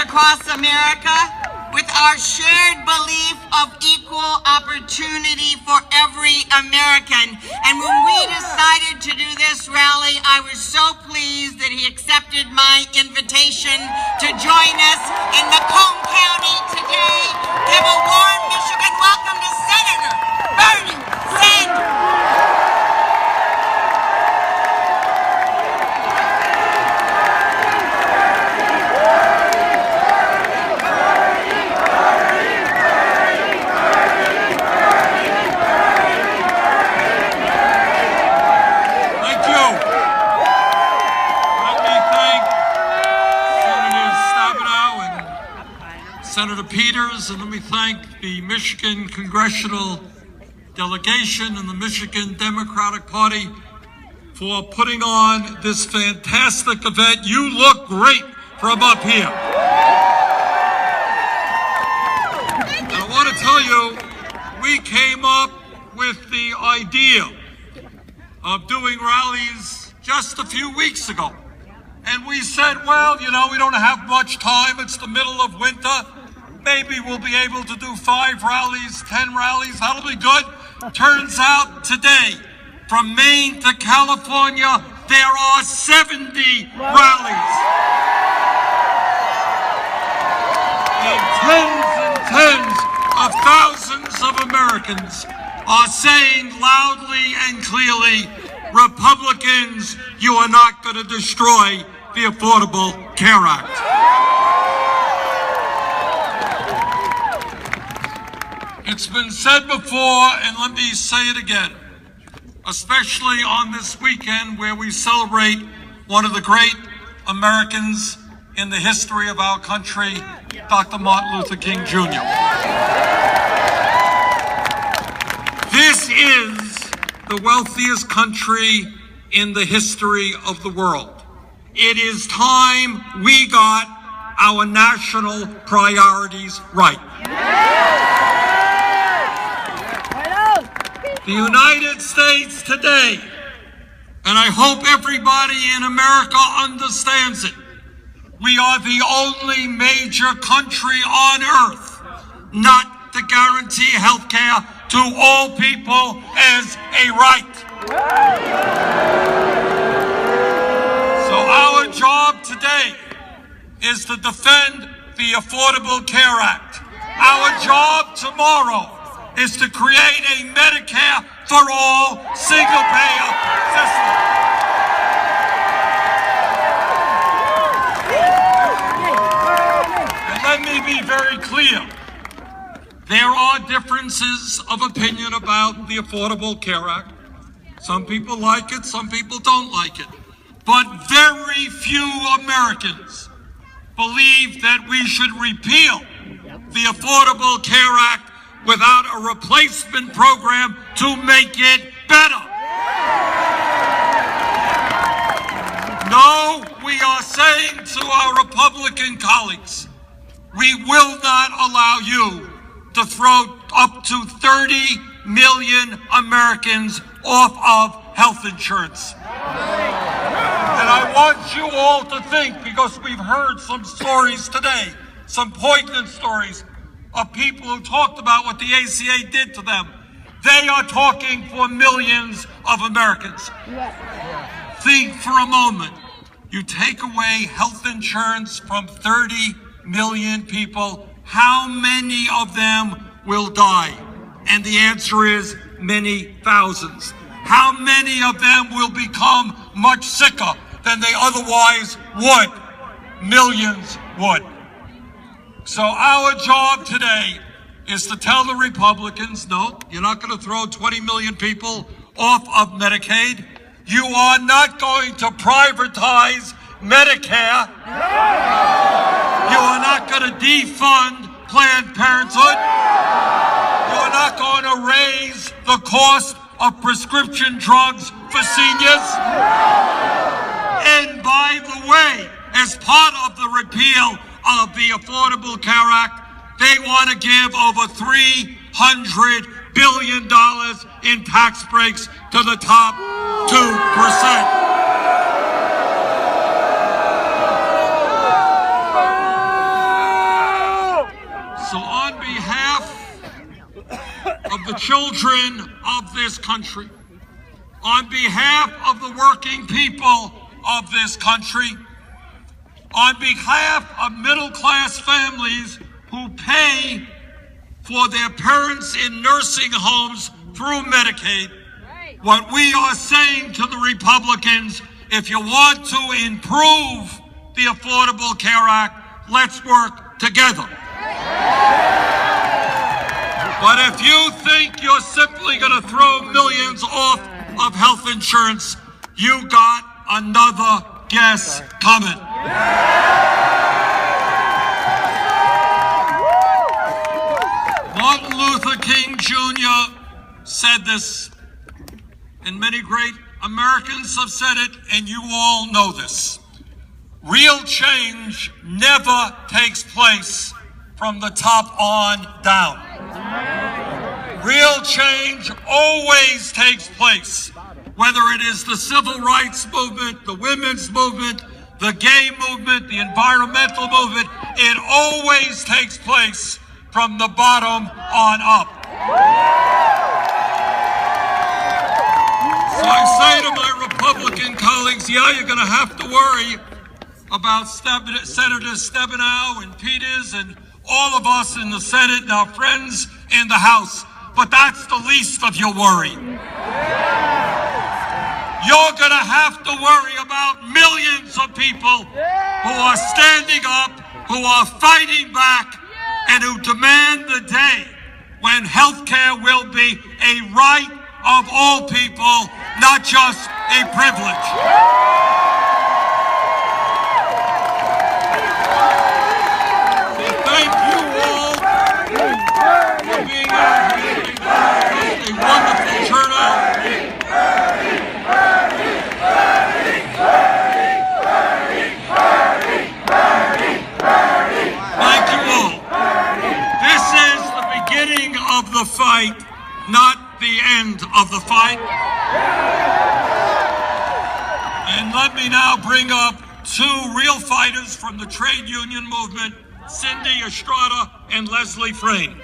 across America with our shared belief of equal opportunity for every American. And when we decided to do this rally, I was so pleased that he accepted my invitation to join us in Macomb County today. Give a warm Michigan welcome to Senator Bernie Sanders. Senator Peters, and let me thank the Michigan Congressional Delegation and the Michigan Democratic Party for putting on this fantastic event. You look great from up here. And I want to tell you, we came up with the idea of doing rallies just a few weeks ago. And we said, well, you know, we don't have much time. It's the middle of winter. Maybe we'll be able to do 5 rallies, 10 rallies. That'll be good. Turns out today, from Maine to California, there are 70 rallies. And tens of thousands of Americans are saying loudly and clearly, Republicans, you are not going to destroy the Affordable Care Act. It's been said before, and let me say it again, especially on this weekend where we celebrate one of the great Americans in the history of our country, Dr. Martin Luther King Jr. This is the wealthiest country in the history of the world. It is time we got our national priorities right. The United States today, and I hope everybody in America understands it, we are the only major country on earth not to guarantee health care to all people as a right. So our job today is to defend the Affordable Care Act. Our job tomorrow is to create a Medicare for all single-payer system. And let me be very clear. There are differences of opinion about the Affordable Care Act. Some people like it, some people don't like it. But very few Americans believe that we should repeal the Affordable Care Act without a replacement program to make it better. No, we are saying to our Republican colleagues, we will not allow you to throw up to 30 million Americans off of health insurance. And I want you all to think, because we've heard some stories today, some poignant stories, of people who talked about what the ACA did to them. They are talking for millions of Americans. Think for a moment. You take away health insurance from 30 million people, how many of them will die? And the answer is many thousands. How many of them will become much sicker than they otherwise would? Millions would. So our job today is to tell the Republicans, no, you're not going to throw 20 million people off of Medicaid. You are not going to privatize Medicare. You are not going to defund Planned Parenthood. You are not going to raise the cost of prescription drugs for seniors. And by the way, as part of the repeal of the Affordable Care Act, they want to give over $300 billion in tax breaks to the top 2%. children of this country, on behalf of the working people of this country, on behalf of middle-class families who pay for their parents in nursing homes through Medicaid, what we are saying to the Republicans, if you want to improve the Affordable Care Act, let's work together. But if you think you're simply going to throw millions off of health insurance, you got another guess coming. Martin Luther King Jr. said this, and many great Americans have said it, and you all know this. Real change never takes place from the top on down. Real change always takes place, whether it is the civil rights movement, the women's movement, the gay movement, the environmental movement. It always takes place from the bottom on up. So I say to my Republican colleagues, yeah, you're going to have to worry about Senator Stabenow and Peters and all of us in the Senate and our friends in the House. But that's the least of your worry. You're going to have to worry about millions of people who are standing up, who are fighting back, and who demand the day when health care will be a right of all people, not just a privilege. Thank you all for being out here. A wonderful turnout. Thank you all. This is the beginning of the fight, not the end of the fight. And let me now bring up two real fighters from the trade union movement, Cindy Estrada and Leslie Frayne.